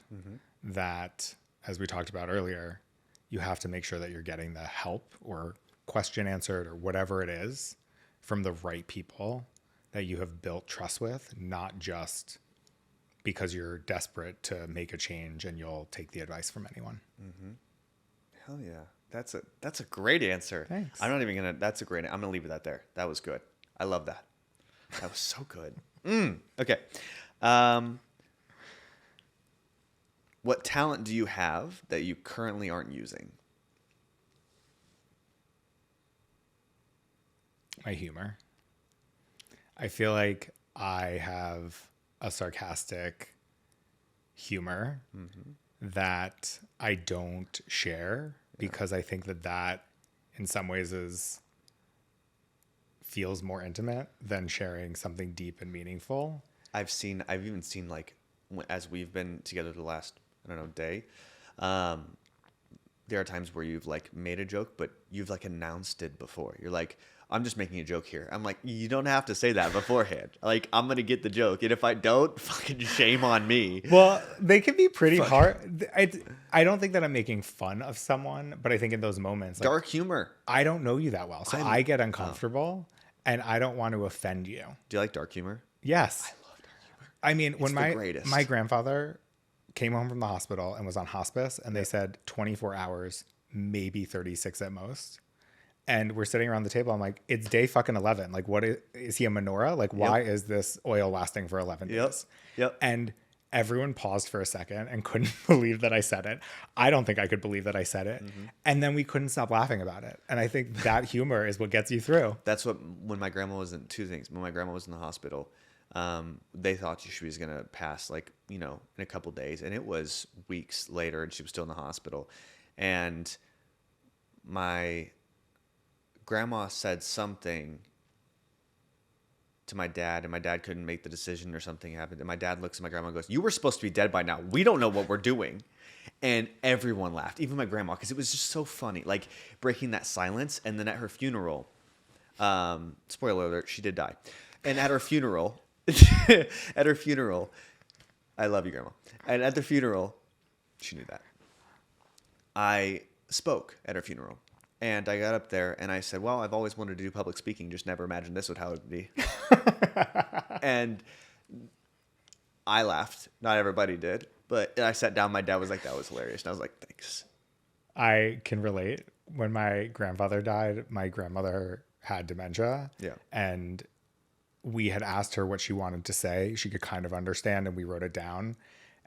that, as we talked about earlier, you have to make sure that you're getting the help or question answered or whatever it is from the right people that you have built trust with, not just because you're desperate to make a change and you'll take the advice from anyone. Hell yeah. That's a great answer. Thanks. I'm not even gonna. That's a great. I'm gonna leave that there. That was good. I love that. That was so good. Okay. What talent do you have that you currently aren't using? My humor. I feel like I have a sarcastic humor that I don't share because I think that in some ways feels more intimate than sharing something deep and meaningful. I've even seen like as we've been together the last I don't know day, there are times where you've like made a joke, but you've like announced it before. You're like, I'm just making a joke here. I'm like, you don't have to say that beforehand. Like, I'm gonna get the joke, and if I don't, fucking shame on me. Well, they can be pretty hard. I don't think that I'm making fun of someone, but I think in those moments, like, Dark humor. I don't know you that well, so I get uncomfortable, and I don't want to offend you. Do you like dark humor? Yes. I love dark humor. I mean, when greatest. my grandfather came home from the hospital and was on hospice, and they said 24 hours, maybe 36 at most. And we're sitting around the table. I'm like, it's day fucking 11. Like, what is he a menorah? Like, why is this oil lasting for 11 days? Yep. And everyone paused for a second and couldn't believe that I said it. I don't think I could believe that I said it. And then we couldn't stop laughing about it. And I think that humor is what gets you through. That's what, when my grandma was in, two things. When my grandma was in the hospital, they thought she was going to pass, like, you know, in a couple days. And it was weeks later, and she was still in the hospital. And my grandma said something to my dad, and my dad couldn't make the decision, or something happened. And my dad looks at my grandma and goes, "You were supposed to be dead by now. We don't know what we're doing." And everyone laughed, even my grandma, because it was just so funny, like breaking that silence. And then at her funeral, spoiler alert, she did die. And at her funeral, I love you, Grandma. And at the funeral, she knew that. I spoke at her funeral. And I got up there and I said, well, I've always wanted to do public speaking, just never imagined this would how it would be. And I laughed. Not everybody did. But I sat down. My dad was like, that was hilarious. And I was like, thanks. I can relate. When my grandfather died, my grandmother had dementia. Yeah. And we had asked her what she wanted to say. She could kind of understand, and we wrote it down.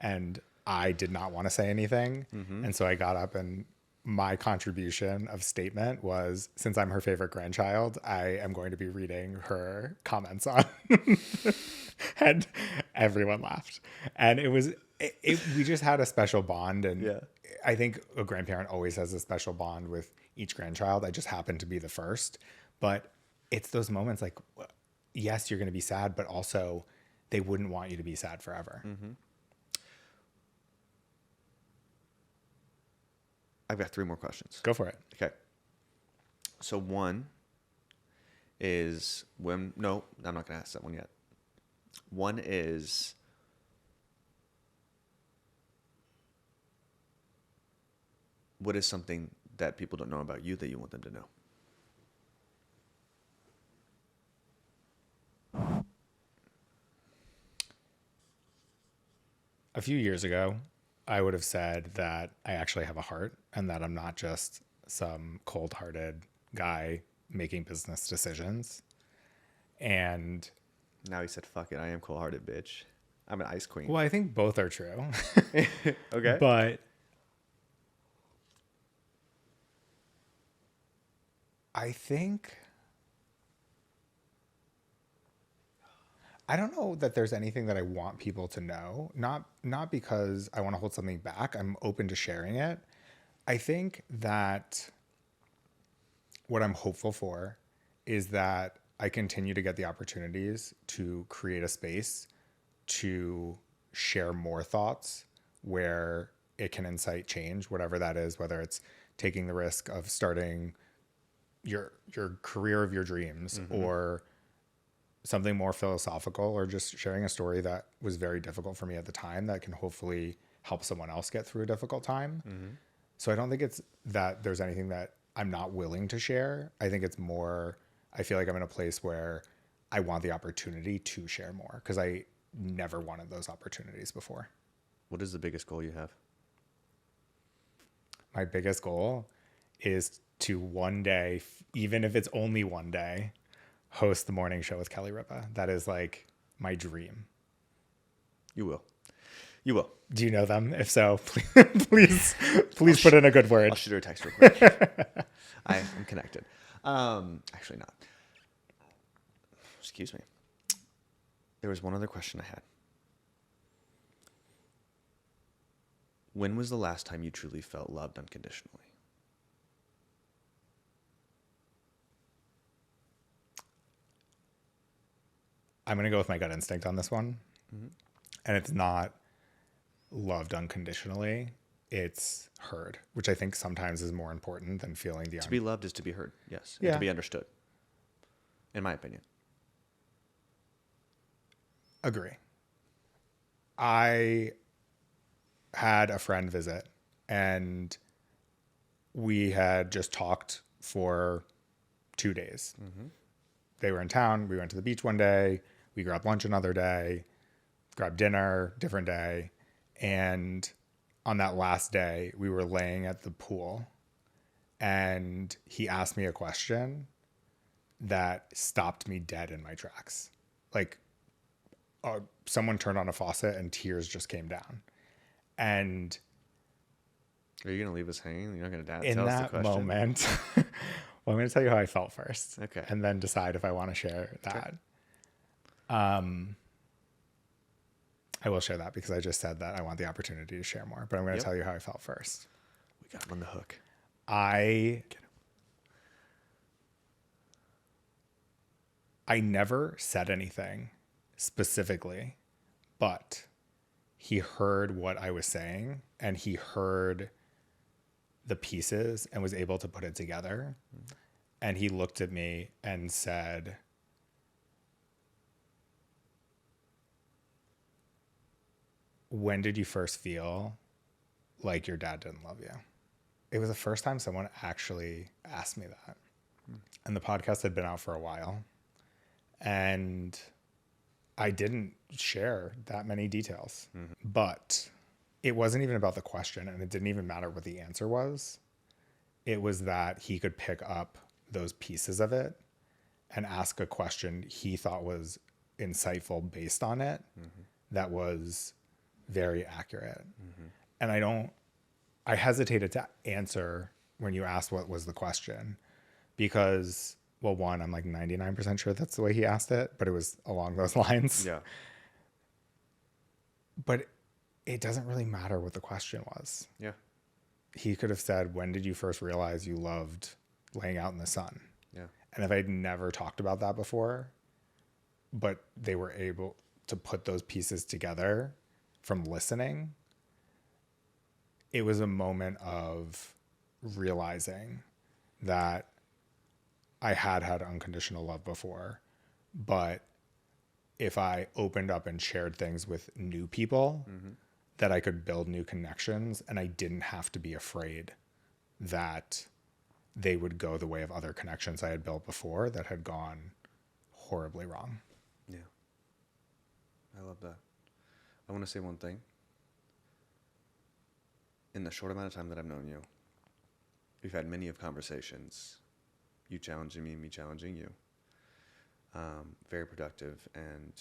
And I did not want to say anything. And so I got up, and my contribution of statement was, since I'm her favorite grandchild, I am going to be reading her comments on. And everyone laughed. And we just had a special bond. And I think a grandparent always has a special bond with each grandchild. I just happened to be the first. But it's those moments like, yes, you're going to be sad, but also they wouldn't want you to be sad forever. I've got 3 more questions. Go for it. Okay. So one is no, I'm not going to ask that one yet. One is, what is something that people don't know about you that you want them to know? A few years ago, I would have said that I actually have a heart and that I'm not just some cold-hearted guy making business decisions. And now he said, fuck it, I am cold-hearted, bitch. I'm an ice queen. well, I think both are true. Okay. But I think, I don't know that there's anything that I want people to know. Not because I want to hold something back. I'm open to sharing it. I think that what I'm hopeful for is that I continue to get the opportunities to create a space to share more thoughts where it can incite change, whatever that is, whether it's taking the risk of starting your career of your dreams, or something more philosophical, or just sharing a story that was very difficult for me at the time that can hopefully help someone else get through a difficult time. So I don't think it's that there's anything that I'm not willing to share. I think it's more, I feel like I'm in a place where I want the opportunity to share more because I never wanted those opportunities before. What is the biggest goal you have? My biggest goal is to one day, even if it's only one day, host the morning show with Kelly Ripa. That is like my dream. You will. You will. Do you know them? If so, please put in a good word. I'll shoot her a text real quick. I am connected. Actually not. Excuse me. There was one other question I had. When was the last time you truly felt loved unconditionally? I'm going to go with my gut instinct on this one. Mm-hmm. And it's not loved unconditionally. It's heard, which I think sometimes is more important than feeling the... To be loved is to be heard, yes. Yeah. And to be understood, in my opinion. Agree. I had a friend visit, and we had just talked for 2 days. Mm-hmm. They were in town. We went to the beach one day. We grabbed lunch another day, grabbed dinner, different day. And on that last day, we were laying at the pool, and he asked me a question that stopped me dead in my tracks. Like, someone turned on a faucet and tears just came down. And are you going to leave us hanging? You're not going to tell in us the that question? moment, well, I'm going to tell you how I felt first. Okay. And then decide if I want to share that. Okay. I will share that because I just said that I want the opportunity to share more, but I'm going to tell you how I felt first. We got him on the hook. I never said anything specifically, but he heard what I was saying, and he heard the pieces and was able to put it together. Mm-hmm. And he looked at me and said, "When did you first feel like your dad didn't love you?" It was the first time someone actually asked me that. Mm. And the podcast had been out for a while, and I didn't share that many details. Mm-hmm. But it wasn't even about the question, and it didn't even matter what the answer was. It was that he could pick up those pieces of it and ask a question he thought was insightful based on it. Mm-hmm. That was very accurate. Mm-hmm. And I hesitated to answer when you asked what was the question, because, well, one, I'm like 99% sure that's the way he asked it, but it was along those lines. Yeah. But it doesn't really matter what the question was. Yeah. He could have said, "When did you first realize you loved laying out in the sun?" Yeah. And if I'd never talked about that before, but they were able to put those pieces together from listening, it was a moment of realizing that I had unconditional love before, but if I opened up and shared things with new people, mm-hmm. that I could build new connections, and I didn't have to be afraid that they would go the way of other connections I had built before that had gone horribly wrong. Yeah. I love that. I want to say one thing. In the short amount of time that I've known you, we've had many of conversations, you challenging me challenging you. Very productive, and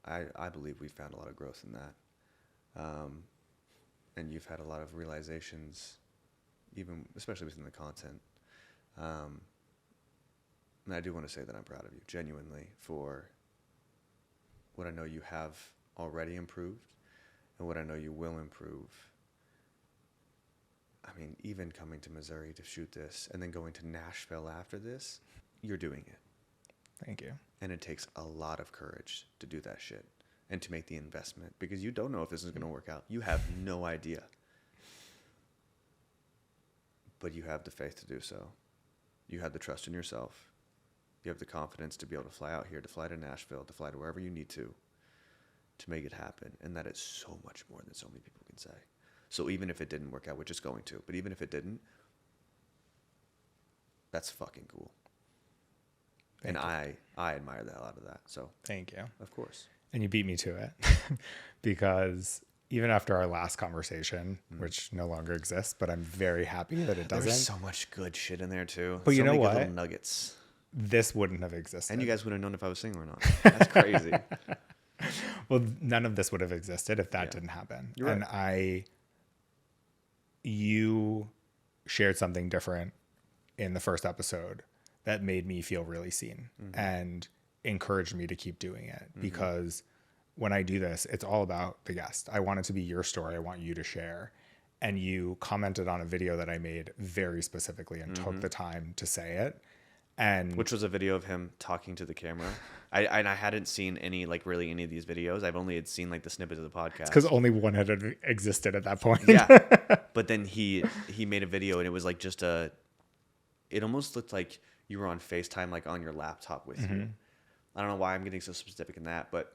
I believe we've found a lot of growth in that. And you've had a lot of realizations, even especially within the content. And I do want to say that I'm proud of you, genuinely, for what I know you have already improved and what I know you will improve. I mean, even coming to Missouri to shoot this and then going to Nashville after this, you're doing it. Thank you. And it takes a lot of courage to do that shit and to make the investment, because you don't know if this is going to work out. You have no idea. But you have the faith to do so. You have the trust in yourself. You have the confidence to be able to fly out here, to fly to Nashville, to fly to wherever you need to make it happen. And that is so much more than so many people can say. So even if it didn't work out, which it's going to, but even if it didn't, that's fucking cool. Thank you. I admire the hell out of that. So thank you. Of course. And you beat me to it because even after our last conversation, which no longer exists, but I'm very happy that it doesn't. There's so much good shit in there too. But so you know many what? Good little nuggets. This wouldn't have existed. And you guys would have known if I was single or not. That's crazy. Well, none of this would have existed if that didn't happen. You're right. And you shared something different in the first episode that made me feel really seen and encouraged me to keep doing it, because when I do this, it's all about the guest. I want it to be your story. I want you to share. And you commented on a video that I made very specifically and took the time to say it. And which was a video of him talking to the camera. I hadn't seen any of these videos. I've only had seen like the snippets of the podcast. Because only one had existed at that point. Yeah. But then he made a video, and it was like it almost looked like you were on FaceTime, like on your laptop with you. I don't know why I'm getting so specific in that, but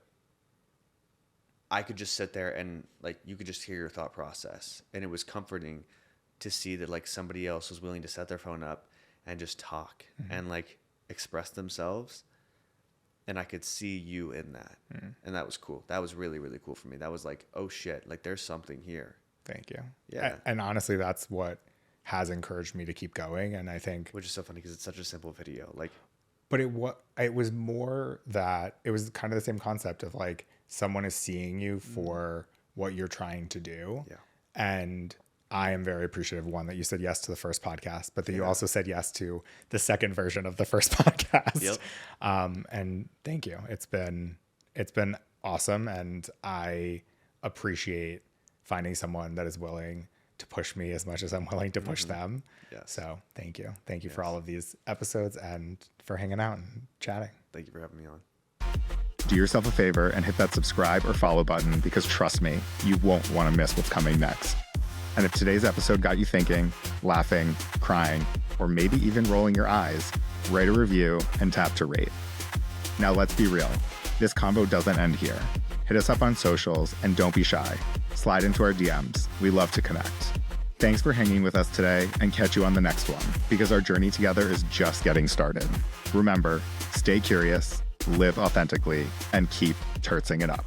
I could just sit there and like you could just hear your thought process, and it was comforting to see that like somebody else was willing to set their phone up and just talk and like express themselves, and I could see you in that, and that was cool. That was really, really cool for me. That was like, oh shit, like there's something here. Thank you. Yeah. And honestly, that's what has encouraged me to keep going. And I think, which is so funny because it's such a simple video, like. But it was more that it was kind of the same concept of like someone is seeing you for what you're trying to do. Yeah. And I am very appreciative, one, that you said yes to the first podcast, but that you also said yes to the second version of the first podcast. Yep. And thank you. It's been awesome. And I appreciate finding someone that is willing to push me as much as I'm willing to push them. Yes. So thank you. Thank you for all of these episodes and for hanging out and chatting. Thank you for having me on. Do yourself a favor and hit that subscribe or follow button, because trust me, you won't want to miss what's coming next. And if today's episode got you thinking, laughing, crying, or maybe even rolling your eyes, write a review and tap to rate. Now let's be real. This convo doesn't end here. Hit us up on socials and don't be shy. Slide into our DMs. We love to connect. Thanks for hanging with us today, and catch you on the next one, because our journey together is just getting started. Remember, stay curious, live authentically, and keep turtzing it up.